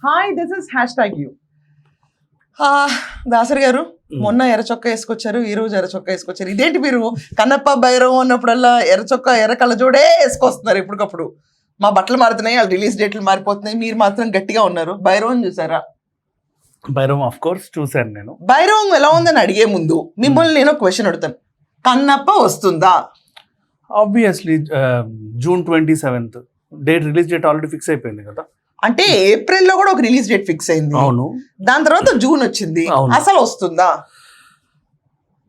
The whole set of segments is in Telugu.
Hi this is #you. Dasari గారు మొన్న ఎర్ర చొక్కా వేసుకొచ్చారు, ఈ రోజు ఎర్ర చొక్కా వేసుకొచ్చారు. ఇదేంటి మీరు కన్నప్ప భైరవం అన్నప్పుడల్లా ఎర్ర చొక్కా ఎర్ర కళ్ళజోడే వేసుకొస్తున్నారు ఎప్పటికప్పుడు? మా బట్టలు మారుతున్నాయి, వాళ్ళ రిలీజ్ డేట్లు మారిపోతున్నాయి, మీరు మాత్రం గట్టిగా ఉన్నారు. భైరవం చూసారా? భైరవం ఆఫ్ కోర్స్ చూసాను నేను. భైరవం ఎలా ఉందని అడిగే ముందు మిమ్మల్ని నేను క్వశ్చన్ అడుగుతాను, కన్నప్ప వస్తుందా? Obviously June 27th date, release date already fix అయిపోయింది కదా. అంటే ఏప్రిల్లో కూడా ఒక రిలీజ్ డేట్ ఫిక్స్ అయింది. అవును, దాని తర్వాత జూన్ వచ్చింది. అసలు వస్తుందా?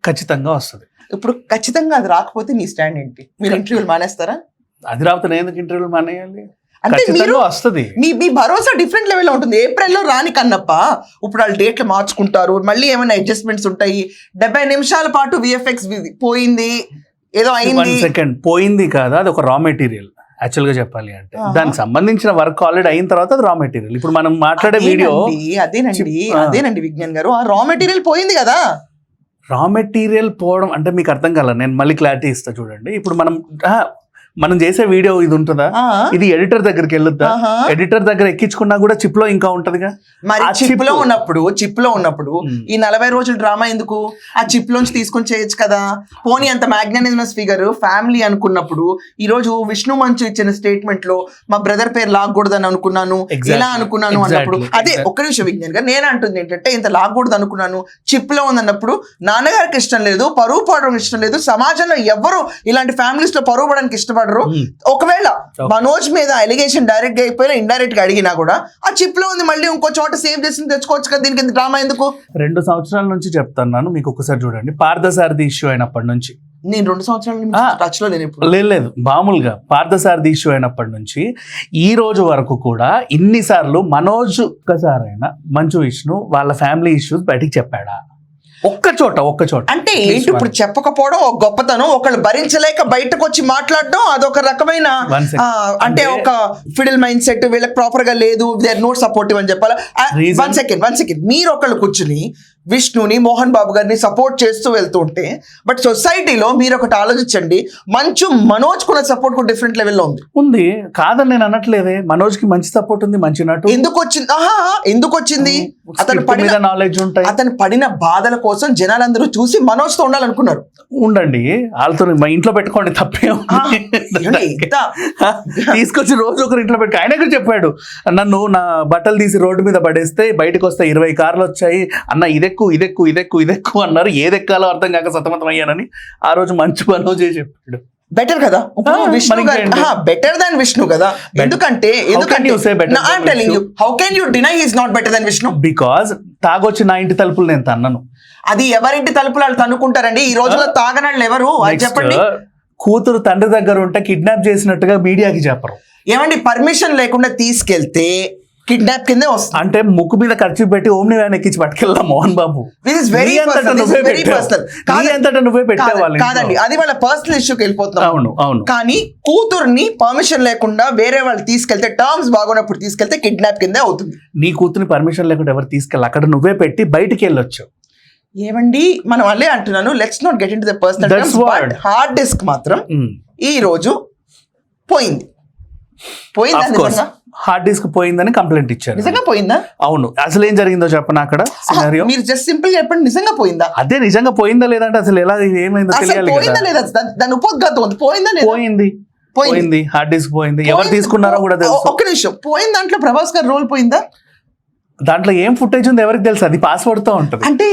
ఖచ్చితంగా వస్తుంది. ఇప్పుడు ఖచ్చితంగా అది రాకపోతే మీ స్టాండ్ ఏంటి? మీరు ఇంటర్వ్యూలు మానేస్తారా? అది రాకపోతే నేను ఎందుకు ఇంటర్వ్యూలు మానేయాలి? అంటే మీరు వస్తుంది, మీ భరోసా డిఫరెంట్ లెవెల్లో ఉంటుంది. ఏప్రిల్లో రాని కన్నప్ప ఇప్పుడు వాళ్ళు డేట్లు మార్చుకుంటారు, మళ్ళీ ఏమైనా అడ్జస్ట్మెంట్స్ ఉంటాయి. 70 నిమిషాల పాటు VFX పోయింది, ఏదో అయింది. సెకండ్ పోయింది కాదా, అది ఒక రా మెటీరియల్. యాక్చువల్ గా చెప్పాలి అంటే దానికి సంబంధించిన వర్క్ ఆల్రెడీ అయిన తర్వాత అది రా మెటీరియల్. ఇప్పుడు మనం మాట్లాడే వీడియో అదేనండి విజ్ఞాన్ గారు, ఆ రా మెటీరియల్ పోయింది కదా. రా మెటీరియల్ పోవడం అంటే మీకు అర్థం కాల, నేను మళ్ళీ క్లారిటీ ఇస్తా చూడండి. ఇప్పుడు మనం చేసే వీడియో ఇది ఉంటుందా, ఇది ఎడిటర్ దగ్గరికి వెళ్ళొద్దా? ఎడిటర్ దగ్గర ఎక్కించుకున్నా కూడా చిప్ లో ఇంకా ఉంటదిగా. మరి చిప్ లో ఉన్నప్పుడు ఈ 40 రోజుల డ్రామా ఎందుకు? ఆ చిప్ లోంచి తీసుకొని చేయొచ్చు కదా. పోనీ అంత మ్యాగ్ననిమస్ ఫిగర్ ఫ్యామిలీ అనుకున్నప్పుడు ఈ రోజు విష్ణు మంచు ఇచ్చిన స్టేట్మెంట్ లో మా బ్రదర్ పేరు లాగకూడదని అనుకున్నాను, ఇలా అనుకున్నాను అన్నప్పుడు అదే ఒక్క నిమిషం విజ్ఞాన్ గారు, నేను అంటుంది ఏంటంటే ఇంత లాగకూడదు అనుకున్నాను, చిప్ లో ఉందన్నప్పుడు నాన్నగారికి ఇష్టం లేదు, పరువు పడడం ఇష్టం లేదు, సమాజంలో ఎవరు ఇలాంటి ఫ్యామిలీస్ లో పరువు పడడానికి ఇష్టపడరు. ఒకవేళ మనోజ్ మీద అలిగేషన్ డైరెక్ట్ గా అయిపోయినా ఇండైరెక్ట్ గా అడిగినా కూడా ఆ చిప్ లో ఉంది, మళ్ళీ ఇంకో చోట సేవ్ చేసి తెచ్చుకోవచ్చు కదా. దీనికి డ్రామా ఎందుకు? 2 సంవత్సరాల నుంచి చెప్తాను మీకు. ఒకసారి చూడండి, పార్థసారథి ఇష్యూ అయినప్పటి నుంచి నేను 2 సంవత్సరాల టచ్ లో లేదు మామూలుగా పార్థసారథి ఇష్యూ అయినప్పటి నుంచి ఈ రోజు వరకు కూడా ఇన్నిసార్లు మనోజ్ ఒక్కసారైనా మంచు విష్ణు వాళ్ళ ఫ్యామిలీ ఇష్యూస్ బయటికి చెప్పాడా? ఒక్క చోట అంటే ఏంటి? ఇప్పుడు చెప్పకపోవడం ఒక గొప్పతనం, ఒకళ్ళు భరించలేక బయటకు వచ్చి మాట్లాడడం అదొక రకమైన అంటే ఒక ఫిడల్ మైండ్ సెట్. వీళ్ళకి ప్రాపర్ గా లేదు, దే ఆర్ నాట్ సపోర్టివ్ అని చెప్పాలి. వన్ సెకండ్ మీరు ఒకళ్ళు కూర్చుని విష్ణుని మోహన్ బాబు గారిని సపోర్ట్ చేస్తూ వెళ్తుంటే, బట్ సొసైటీలో మీరు ఒకటి ఆలోచించండి, మంచు మనోజ్ కూడా సపోర్ట్ కూడా డిఫరెంట్ లెవెల్లో ఉంది. కాదని నేను అనట్లేదే, మనోజ్ కి మంచి సపోర్ట్ ఉంది, మంచి నటు. ఎందుకు వచ్చింది? అతను పడిన బాధల కోసం జనాలందరూ చూసి మనోజ్ తో ఉండాలనుకున్నారు. ఉండండి, వాళ్ళతో మా ఇంట్లో పెట్టుకోండి, తప్పే. తీసుకొచ్చి రోజు ఒకరు ఇంట్లో పెట్టుకో. ఆయన కూడా చెప్పాడు, నన్ను నా బట్టలు తీసి రోడ్డు మీద పడేస్తే బయటకు వస్తే 20 కార్లు వచ్చాయి అన్న, ఇదెక్కు అన్నారు. ఏదెక్కాలో అర్థం కాక సతమతం అయ్యానని ఆ రోజు మంచి మనోజ్ చెప్పాడు. బెటర్ కదా బెటర్ దాన్ విష్ణు కదా. ఎందుకంటే how can you deny he is not better than Vishnu? Because తాగొచ్చి నా ఇంటి తలుపులు నేను తన్నను. అది ఎవరింటి తలుపులు వాళ్ళు తన్నుకుంటారండి. ఈ రోజుల్లో తాగనాళ్ళు ఎవరు చెప్పండి? కూతురు తండ్రి దగ్గర ఉంటే కిడ్నాప్ చేసినట్టుగా మీడియాకి చెప్పరు. ఏమండి, పర్మిషన్ లేకుండా తీసుకెళ్తే కిడ్నాప్ కిందే వస్తుంది. అంటే ముక్కు మీద ఖర్చు పెట్టి ఓమ్ని వ్యాన్ ఎక్కించి పట్టుకెళ్దాం మోహన్ బాబు. నువ్వే పెట్టేవాళ్ళు కాదండి, అది వాళ్ళ పర్సనల్ ఇష్యూకి వెళ్ళిపోతున్నాం. అవును. కానీ కూతుర్ని పర్మిషన్ లేకుండా వేరే వాళ్ళు తీసుకెళ్తే, టర్మ్స్ బాగున్నప్పుడు తీసుకెళ్తే కిడ్నాప్ కిందే అవుతుంది. నీ కూతుర్ని పర్మిషన్ లేకుండా ఎవరు తీసుకెళ్ళి అక్కడ నువ్వే పెట్టి బయటికి వెళ్ళొచ్చు. ఏమండి, మనం అల్లే అంటున్నాను, let's not get in to the personal terms. But hard disk మాత్రం ఈ రోజు పోయింది. హార్డ్ డిస్క్ పోయిందని కంప్లైంట్ ఇచ్చారు. నిజంగా పోయిందా? అవును. అసలు ఏం జరిగిందో చెప్పనా అక్కడ సినారియో? మీరు జస్ట్ సింపుల్ గా చెప్పండి, నిజంగా పోయిందా? అదే నిజంగా పోయిందా లేదంటే అసలు ఎలా ఏమైందో తెలియాలి కదా. దాని ఉపోద్ఘాతం పోయిందా లేదా? పోయింది. హార్డ్ డిస్క్ పోయింది. ఎవరు తీసుకున్నారో కూడా తెలుసు. ఒక్క నిమిషం, పోయిన దాంట్లో ప్రభాస్ గారి రోల్ పోయిందా? దాంట్లో ఏం ఫుటేజ్ ఉంది ఎవరికి తెలుసు? అది పాస్వర్డ్ తో ఉంటుంది. అంటే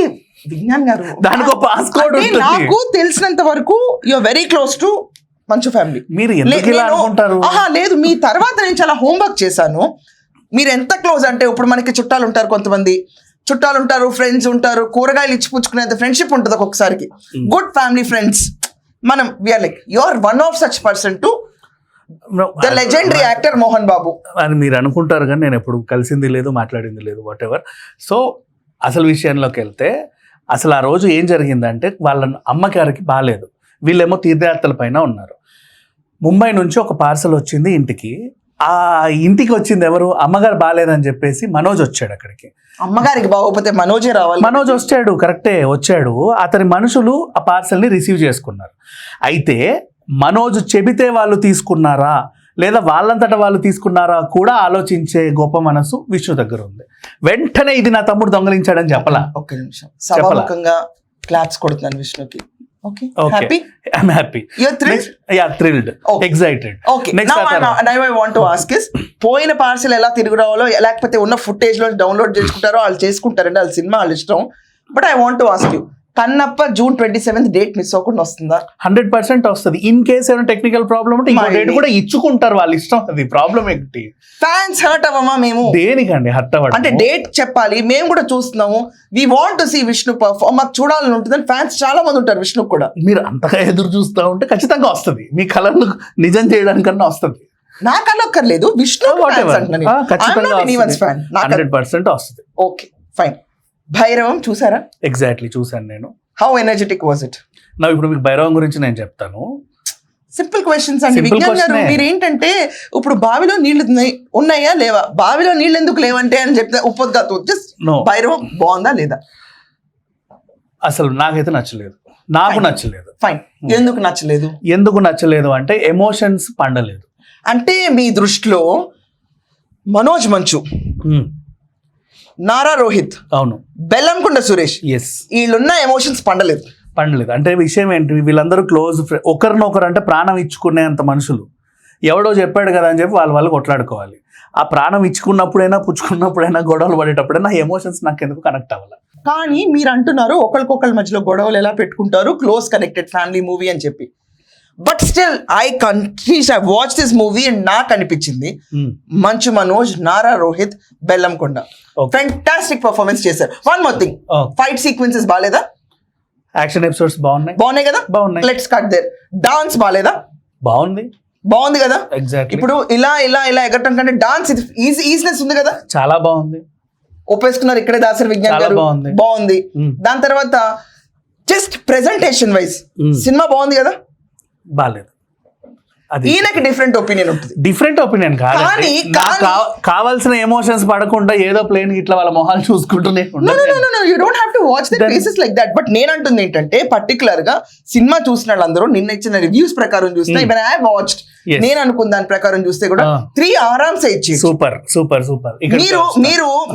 విజ్ఞాన్ గారు, దానికి పాస్వర్డ్ ఉంటుంది. నాకు తెలిసినంత వరకు you are very close to Manchu family. మీరు ఎందుకు ఇలా అనుకుంటారు? లేదు, మీ తర్వాత నేను చాలా హోంవర్క్ చేశాను. మీరు ఎంత క్లోజ్ అంటే, ఇప్పుడు మనకి చుట్టాలు ఉంటారు, కొంతమంది చుట్టాలు ఉంటారు, ఫ్రెండ్స్ ఉంటారు, కూరగాయలు ఇచ్చిపుచ్చుకునేంత ఫ్రెండ్షిప్ ఉంటుంది ఒక్కొక్కసారికి. గుడ్ ఫ్యామిలీ ఫ్రెండ్స్ మనం we are like you are one of such person to the legendary actor Mohan Babu అని మీరు అనుకుంటారు. కానీ నేను ఎప్పుడు కలిసింది లేదు, మాట్లాడింది లేదు, వాట్ ఎవర్. సో అసలు విషయంలోకి వెళ్తే, అసలు ఆ రోజు ఏం జరిగిందంటే, వాళ్ళ అమ్మగారికి బాగాలేదు, వీళ్ళేమో తీర్థయాత్రల పైన ఉన్నారు. ముంబై నుంచి ఒక పార్సల్ వచ్చింది ఇంటికి. ఆ ఇంటికి వచ్చింది ఎవరు? అమ్మగారు బాగాలేదని చెప్పేసి మనోజ్ వచ్చాడు అక్కడికి. అమ్మగారికి బాగోపోతే మనోజే రావాలి. మనోజ్ వచ్చాడు, కరెక్టే వచ్చాడు. అతని మనుషులు ఆ పార్సల్ని రిసీవ్ చేసుకున్నారు. అయితే మనోజ్ చెబితే వాళ్ళు తీసుకున్నారా లేదా వాళ్ళంతటా వాళ్ళు తీసుకున్నారా కూడా ఆలోచించే గొప్ప మనసు విష్ణు దగ్గర ఉంది. వెంటనే ఇది నా తమ్ముడు దొంగలించాడని చెప్పలా. ఒక్క నిమిషం, సభాముఖంగా claps కొడుతున్నాను విష్ణుకి. Okay. Happy? I'm happy. You're thrilled? Yeah, thrilled. Okay. Excited. Okay. Now I want to ask is, పోయిన పార్సల్ ఎలా తిరిగి రావాలో లేకపోతే ఉన్న ఫుటేజ్ లో డౌన్లోడ్ చేసుకుంటారో వాళ్ళు చేసుకుంటారండి, వాళ్ళ సినిమా వాళ్ళ ఇష్టం. But I want to ask you, Kannappa June 27th date miss అవ్వకుండా వస్తుందా? 100% వస్తుంది. ఇన్ కేస్ ఏమైనా టెక్నికల్ ప్రాబ్లమ్ ఉంటే ఇంకో డేట్ కూడా ఇచ్చుకుంటారు, వాళ్ళ ఇష్టం. అది ప్రాబ్లం ఏంటి? ఫ్యాన్స్ హర్ట్ అవ్వమా మేము? దేనికండి హర్ట్ అవ్వడం? అంటే డేట్ చెప్పాలి, మేము కూడా చూస్తున్నాము. We want to see Vishnu perform, మాకు చూడాలని ఉంటుందని ఫ్యాన్స్ చాలా మంది ఉంటారు విష్ణు కూడా. మీరు అంతగా ఎదురు చూస్తూ ఉంటే ఖచ్చితంగా వస్తుంది, మీ కళను నిజం చేయడానికన్నా వస్తుంది. నా కలక్కర్లేదు, విష్ణు 100% వస్తుంది. Okay fine. భైరవం చూసారా? ఎగ్జాక్ట్లీ చూసాను నేను. How energetic was it? నా ఇప్పుడు మీకు భైరవం గురించి నేను చెప్తాను. సింపుల్ క్వశ్చన్స్ అండి విజ్ఞాన్ గారు. మీరు ఏంటంటే ఇప్పుడు బావిలో నీళ్లు ఉన్నాయా లేవా, బావిలో నీళ్ళు ఎందుకు లేవంటే అని చెప్తే ఒప్పొద్దు. జస్ట్ భైరవం బాగుందా లేదా? అసలు నాకైతే నచ్చలేదు, నాకు నచ్చలేదు. ఫైన్. ఎందుకు నచ్చలేదు? ఎందుకు నచ్చలేదు అంటే ఎమోషన్స్ పండలేదు. అంటే మీ దృష్టిలో మనోజ్ మంచు, నారా రోహిత్, అవును, బెల్లంకొండ సురేష్, ఎస్, వీళ్ళున్న ఎమోషన్స్ పండలేదు. అంటే విషయం ఏంటి, వీళ్ళందరూ క్లోజ్ ఒకరినొకరు అంటే ప్రాణం ఇచ్చుకునేంత మనుషులు. ఎవడో చెప్పాడు కదా అని చెప్పి వాళ్ళు కొట్లాడుకోవాలి. ఆ ప్రాణం ఇచ్చుకున్నప్పుడైనా పుచ్చుకున్నప్పుడైనా గొడవలు పడేటప్పుడైనా ఎమోషన్స్ నాకు ఎందుకు కనెక్ట్ అవ్వాలి. కానీ మీరు అంటున్నారు ఒకరికొకరి మధ్యలో గొడవలు ఎలా పెట్టుకుంటారు, క్లోజ్ కనెక్టెడ్ ఫ్యామిలీ మూవీ అని చెప్పి. But still I watch this movie and నాకు అనిపించింది మంచు మనోజ్, నారా రోహిత్, బెల్లంకొండ ఫెంటాస్టిక్ పర్ఫార్మెన్స్ చేశారు. One more thing, fight sequences బాలేదా? యాక్షన్ ఎపిసోడ్స్ బాగున్నాయి కదా? బాగున్నాయి. Let's cut there. డాన్స్ బాలేదా? బాగుంది కదా? ఎగ్జాక్ట్లీ. ఇప్పుడు ఇలా ఎగరటం కంటే డాన్స్ ఈజీనెస్ ఉంది కదా? చాలా బాగుంది. ఒప్పేసుకున్నారు ఇక్కడే దాసరి విజ్ఞాన్ గారు. బాగుంది. దాని తర్వాత జస్ట్ ప్రెజెంటేషన్ వైజ్ సినిమా బాగుంది కదా? బాలేదు. ఈయనకి డిఫరెంట్ ఒపీనియన్ ఉంటుంది. డిఫరెంట్ ఒపీనియన్ కాదు, కావాల్సిన ఎమోషన్స్ పడకుండా ఏదో ప్లేన్ ఇట్లా వాళ్ళ మొహాలు చూసుకుంటూనే you don't have to watch the faces like that. But నేను అంటుంది ఏంటంటే పర్టికులర్ గా సినిమా చూసిన వాళ్ళందరూ నిన్న ఇచ్చిన రివ్యూస్ ప్రకారం చూస్తే, ఈవెన్ ఐ వాచ్డ్, నేను అనుకున్న దాని ప్రకారం చూస్తే కూడా 3 ఆరామ్సే ఇచ్చి. సూపర్.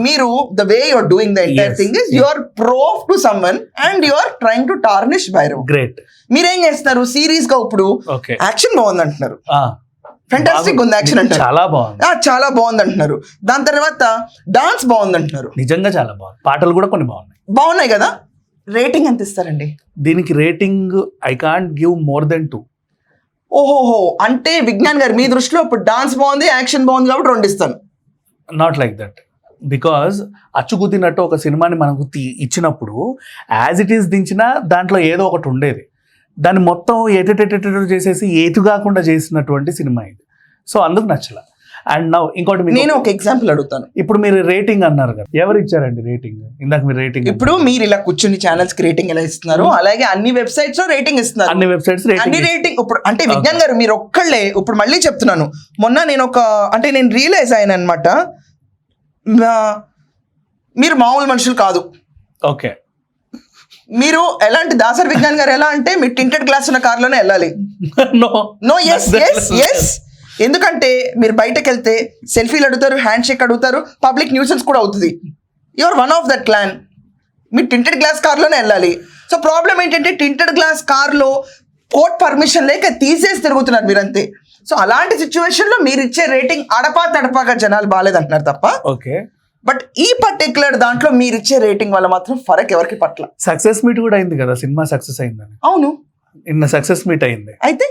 మీరు the way you are doing the entire thing is you are prove to someone and you are trying to tarnish Bhairav. Great. మీరేం చేస్తున్నారు సీరియస్ గా? ఇప్పుడు యాక్షన్ బాగుంది అంటున్నారు, ఫెంటాస్టిక్ ఉంది యాక్షన్ అంటారు, చాలా బాగుంది అంటున్నారు. దాని తర్వాత డాన్స్ బాగుంది అంటున్నారు. నిజంగా చాలా బాగుంది. పాటలు కూడా కొన్ని బాగున్నాయి కదా? రేటింగ్ ఎంత ఇస్తారండి దీనికి? Rating I can't give more than 2. ఓహోహో, అంటే విజ్ఞాన్ గారు మీ దృష్టిలో ఇప్పుడు డాన్స్ బాగుంది, యాక్షన్ బాగుంది కాబట్టి 2 ఇస్తాను. Not like that. బికాజ్ అచ్చుకుతినట్టు ఒక సినిమాని మనకు ఇచ్చినప్పుడు యాజ్ ఇట్ ఈస్ దించినా దాంట్లో ఏదో ఒకటి ఉండేది. దాన్ని మొత్తం ఎటెటెటెట చేసేసి ఏటు కాకుండా చేసినటువంటి సినిమా ఇది. సో అందుకు నచ్చల. అండ్ నౌ ఇంకోటి, నేను ఒక ఎగ్జాంపుల్ అడుగుతాను. ఇప్పుడు మీరు రేటింగ్ అన్నారు కదా, ఎవరు ఇచ్చారండి రేటింగ్? ఇందాక మీరు రేటింగ్, ఇప్పుడు మీరు ఇలా కూర్చుని ఛానల్స్ కి రేటింగ్ ఎలా ఇస్తున్నారు, అలాగే అన్ని వెబ్సైట్స్ లో రేటింగ్ ఇస్తున్నారు. అన్ని వెబ్సైట్స్ రేటింగ్ ఇప్పుడు అంటే విజ్ఞాన్ గారు మీరు ఒక్కళ్ళే, ఇప్పుడు మళ్ళీ చెప్తున్నాను, మొన్న నేను రియలైజ్ అయ్యాను అనమాట, మీరు మామూలు మనుషులు కాదు. ఓకే. మీరు ఎలాంటి దాసరి విజ్ఞాన్ గారు ఎలా అంటే మీరు టింటెడ్ గ్లాస్ ఉన్న కార్లోనే వెళ్ళాలి. నో ఎస్ ఎందుకంటే మీరు బయటకు వెళ్తే సెల్ఫీలు అడుగుతారు, హ్యాండ్ షేక్ అడుగుతారు, పబ్లిక్ న్యూసెన్స్ కూడా అవుతుంది. Your one of that clan. మీరు టింటెడ్ గ్లాస్ కార్లోనే వెళ్ళాలి. సో ప్రాబ్లం ఏంటంటే టింటెడ్ గ్లాస్ కార్లో కోర్ట్ పర్మిషన్ లేక తీసేసి తిరుగుతున్నారు మీరంతే. సో అలాంటి సిచ్యువేషన్ లో మీరు ఇచ్చే రేటింగ్ తడపాగా జనాలు బాగాలేదంటున్నారు తప్ప. ఓకే. బట్ ఈ పర్టికులర్ దాంట్లో మీరు ఇచ్చే రేటింగ్ వల్ల మాత్రం ఫరక్ ఎవరికి పట్ల. సక్సెస్ మీట్ కూడా అయింది కదా, సినిమా సక్సెస్ అయిందని. అవును, నిన్న సక్సెస్ మీట్ అయింది. అయితే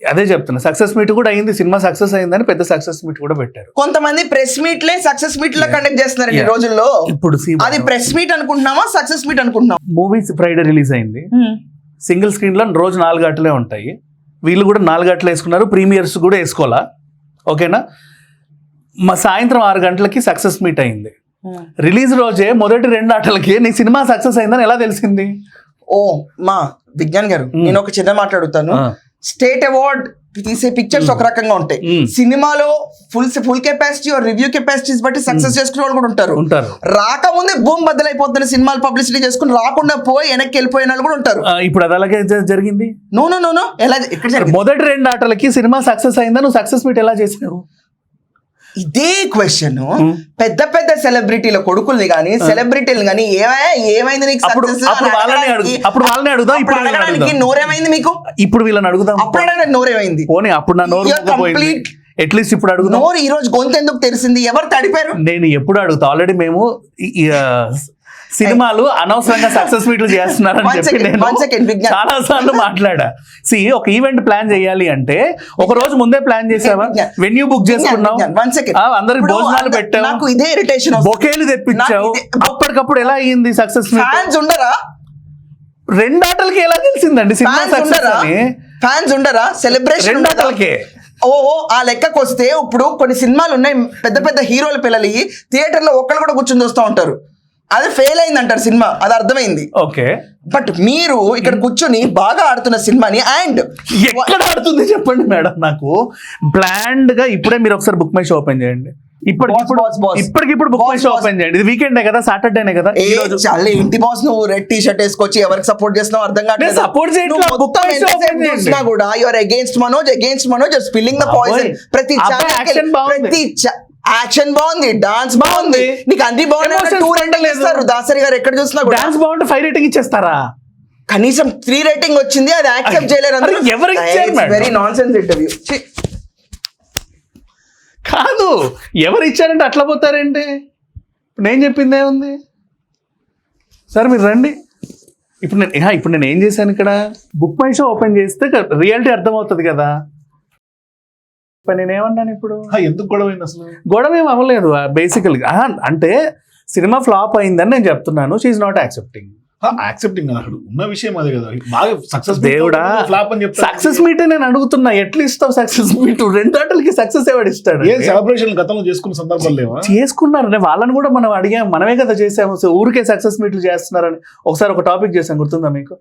అదే చెప్తున్నా, సక్సెస్ మీట్ కూడా అయింది, సినిమా సక్సెస్ అయిందని పెద్ద సక్సెస్ మీట్ కూడా పెట్టారు. కొంతమంది ప్రెస్ మీట్లే సక్సెస్ మీట్ లా కండక్ట్ చేస్తున్నారు ఈ రోజుల్లో. ఇప్పుడు అది ప్రెస్ మీట్ అనుకుంటున్నామా, సక్సెస్ మీట్ అనుకుంటున్నాం? మూవీస్ ఫ్రైడే రిలీజ్ అయింది, సింగిల్ స్క్రీన్ లో రోజు 4 గంటలే ఉంటాయి. వీళ్ళు కూడా 4 గంటలు వేసుకున్నారు, ప్రీమియర్స్ కూడా వేసుకోవాలా. ఓకేనా? సాయంత్రం 6 గంటలకి సక్సెస్ మీట్ అయింది. రిలీజ్ రోజే మొదటి 2 ఆటలకి నీ సినిమా సక్సెస్ అయిందని ఎలా తెలిసింది? ఓ మా విజ్ఞాన్ గారు, నేను ఒక చిన్న మాట్లాడుతాను. స్టేట్ అవార్డ్ తీసే పిక్చర్స్ ఒక రకంగా ఉంటాయి, సినిమాలో ఫుల్ కెపాసిటీ రివ్యూ కెపాసిటీస్ బట్టి సక్సెస్ చేసుకునే వాళ్ళు కూడా ఉంటారు. రాకముందే భూమి బద్దలైపోతున్న సినిమాలు పబ్లిసిటీ చేసుకుని రాకుండా పోయి వెనక్కి వెళ్ళిపోయిన వాళ్ళు కూడా ఉంటారు. ఇప్పుడు అది అలాగే జరిగింది. నో ఎలా ఎక్కడ జరిగింది? మొదటి 2 ఆటలకి సినిమా సక్సెస్ అయిందా, నువ్వు సక్సెస్ మీట్ ఎలా చేసినావు? ఇదే క్వశ్చన్ పెద్ద పెద్ద సెలబ్రిటీల కొడుకుల్ని గానీ సెలబ్రిటీలు గానీ ఏమైంది నీకు success అప్పుడు వాళ్ళని అడుగుదాం, ఇప్పుడు అడగడానికి నోరేమైంది మీకు? ఇప్పుడు వీళ్ళని అడుగుదాం. అప్పుడు అడగడానికి నోరేమైంది? పోనీ అప్పుడు నా నోరు కంప్లీట్ అట్లీస్ట్ ఇప్పుడు అడుగుదాం. నోరు ఈ రోజు గొంతు ఎందుకు తెరిసింది? ఎవరు తడిపారు? నేను ఎప్పుడు అడుగుతా. ఆల్రెడీ మేము సినిమాలు అనవసరంగా సక్సెస్ మీట్లు చేస్తున్నారని చెప్పి నేను చాలా సార్లు మాట్లాడా. ఒక ఈవెంట్ ప్లాన్ చేయాలి అంటే ఒక రోజు ముందే ప్లాన్ చేసావా? వెన్యూ బుక్ చేసుకున్నావు, అందరికి భోజనాలు పెట్టావు, నాకు ఇదే ఇరిటేషన్, బొకేలు తెప్పించావు, అప్పటికప్పుడు ఎలా అయ్యింది సక్సెస్ మీట్? ఫ్యాన్స్ ఉండరా? 2 ఆటలకి ఎలా తెలిసిందండి సినిమా సక్సెస్ అని? ఫ్యాన్స్ ఉండరా? సెలబ్రేషన్ 2 ఆటలకే. ఓహో, ఆ లెక్కకు వస్తే ఇప్పుడు కొన్ని సినిమాలు ఉన్నాయి, పెద్ద పెద్ద హీరోల పిల్లలు థియేటర్ లో ఒక్కళ్ళు కూడా కూర్చొని చూస్తూ ఉంటారు, అది ఫెయిల్ అయింది అంటారు సినిమా, అది అర్థమైంది. ఓకే, బట్ మీరు ఇక్కడ కూర్చొని బాగా ఆడుతున్న సినిమాని అండ్ ఎక్కడ ఆడుతుంది చెప్పండి మేడం నాకు. బ్లాండ్ గా ఇప్పుడే మీరు ఒకసారి బుక్ మై షో ఓపెన్ చేయండి, ఇప్పటికిప్పుడు బుక్ మై షో ఓపెన్ చేయండి. ఇది వీకెండే కదా, సాటర్డేనే కదా. చాలా ఇంటి బాస్, నువ్వు రెడ్ టీ షర్ట్ వేసుకొచ్చి ఎవరికి సపోర్ట్ చేస్తున్నావు అర్థం కావట్లేదు. సపోర్ట్ చేసినా కూడా your against Manoj spilling the poison. ప్రతి యాక్షన్ బాగుంది, డాన్స్ బాగుంది, నీకు అన్ని బాగున్నాయి. దాసరి గారు ఎక్కడ చూసినా డాన్స్ బాగుంటే 5 రేటింగ్ ఇచ్చేస్తారా? కనీసం 3 రేటింగ్ వచ్చింది, అది యాక్సెప్ట్ చేయలేరు. వెరీ నాన్ సెన్స్ ఇంటర్వ్యూ కాదు. ఎవరు ఇచ్చారంటే అట్లా పోతారేంటి? నేను చెప్పిందే ఉంది సార్, మీరు రండి. ఇప్పుడు నేను ఏం చేశాను ఇక్కడ? బుక్ మై షో ఓపెన్ చేస్తే రియాలిటీ అర్థమవుతుంది కదా. నేనేమన్నాను ఇప్పుడు? ఎందుకు గొడవ అయింది అసలు? గొడవ ఏం అవ్వలేదు బేసికల్గా. అంటే సినిమా ఫ్లాప్ అయిందని నేను చెప్తున్నాను. She's not accepting. యాక్సెప్టింగ్ అసలు ఉన్న విషయం అదే కదా. బాగా సక్సెస్ దేవుడా, ఫ్లాప్ అని చెప్తా. సక్సెస్ మీట్ నేను అడుగుతున్నా, ఎట్లా ఇస్తావు సక్సెస్ మీట్? 2 ఆటలకి సక్సెస్ ఎవడు ఇస్తాడు? ఏ సెలబ్రేషన్ గతంలో చేసుకున్న సందర్భాలు లేవా? చేసుకున్నారు, వాళ్ళని కూడా మనం అడిగాం, మనమే కదా చేసాము. సో ఊరికే సక్సెస్ మీట్లు చేస్తున్నారని ఒకసారి ఒక టాపిక్ చేసాం, గుర్తుందా మీకు?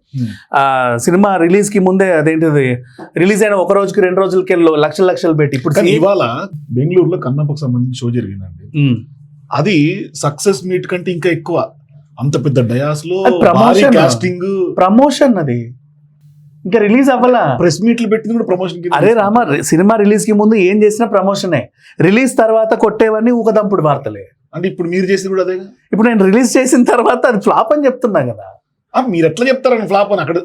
సినిమా రిలీజ్ కి ముందే అదేంటిది, రిలీజ్ అయిన 1 రోజుకి 2 రోజులకి లక్షలు పెట్టి. ఇప్పుడు ఇవాళ బెంగళూరులో కన్నప్పకు సంబంధించి షో జరిగిందండి. అది సక్సెస్ మీట్ కంటే ఇంకా ఎక్కువ. అంత పెద్ద డయాస్ లో కాస్టింగ్, ప్రమోషన్, అది ఇంకా రిలీజ్ అవ్వాలా. ప్రెస్ మీట్లు పెట్టింది కూడా ప్రమోషన్. అరే రామ, సినిమా రిలీజ్ కి ముందు ఏం చేసినా ప్రమోషనే, రిలీజ్ తర్వాత కొట్టేవన్నీ ఊకదంపుడు వార్తలే. అంటే ఇప్పుడు మీరు చేసింది కూడా అదే. ఇప్పుడు నేను రిలీజ్ చేసిన తర్వాత అది ఫ్లాప్ అని చెప్తున్నా కదా. మీరు ఎట్లా చెప్తారని ఫ్లాప్ అని? అక్కడ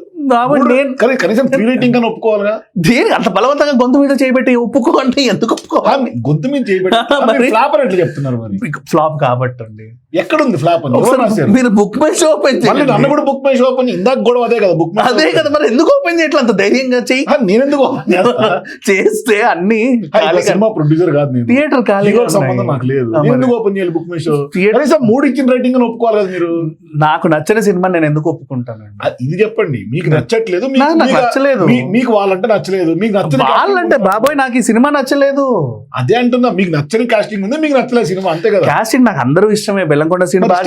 కనీసం 3 రేటింగ్ అని ఒప్పుకోవాలిగా. దేనికి అంత బలవంతంగా గొంతు మీద చేయబెట్టి ఒప్పుకో అంటే ఎందుకు ఒప్పుకోవాలి? గొంతు మీద చేయబెట్టి ఫ్లాప్ అని ఎట్లా చెప్తున్నారు? మరి ఫ్లాప్ కాబట్టి అండి. ఎక్కడుంది ఫ్లాప్ అని? మీరు బుక్ మై షో ఓపెన్ చేయండి. నన్ను కూడా బుక్ మై షో ఓపెన్, ఇందాక గొడవ అదే కదా. బుక్ అదే కదా, మరి ఎందుకు ఓపెన్ చేయట్లేదు? అంత ధైర్యంగా చెయ్యి. నేను ఎందుకు ఓపెన్ చేస్తే అన్ని సినిమా ప్రొడ్యూసర్ కాదు నేను, థియేటర్ ఖాళీ సంబంధం నాకు లేదు. ఎందుకు ఓపెన్ చేయాలి బుక్ మై షో? కనీసం 3 ఇచ్చిన రేటింగ్ అని ఒప్పుకోవాలి కదా మీరు. నాకు నచ్చని సినిమా నేను ఎందుకు ఒప్పుకుంటానండి? ఇది చెప్పండి. మీకు నచ్చట్లేదు, నచ్చలేదు. మీకు వాళ్ళంటే నచ్చలేదు, మీకు నచ్చని వాళ్ళంటే బాబోయ్ నాకు ఈ సినిమా నచ్చలేదు అదే అంటున్నా. మీకు నచ్చని కాస్టింగ్ ఉంది, మీకు నచ్చలేదు సినిమా, అంతే కదా. కాస్టింగ్ నాకు అందరూ ఇష్టమే. బెల్లంకొండ సినిమా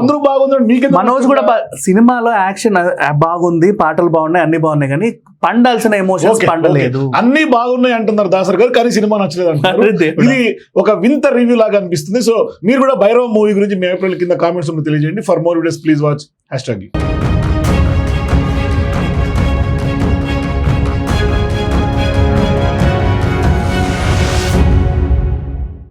అందరూ బాగుంది, మనోజ్ కూడా సినిమాలో యాక్షన్ బాగుంది, పాటలు బాగున్నాయి, అన్ని బాగున్నాయి, కానీ పండాల్సిన ఎమోషన్స్ పండలేదు. అన్ని బాగున్నాయి అంటున్నారు దాసర్ గారు, కానీ సినిమా నచ్చలేదు అంటారు. ఇది ఒక వింత రివ్యూ లాగా అనిపిస్తుంది. సో మీరు కూడా భైరవ మూవీ గురించి మీ ఏప్రిల్ కింద కామెంట్స్ తెలియజేయండి. For more videos please watch #.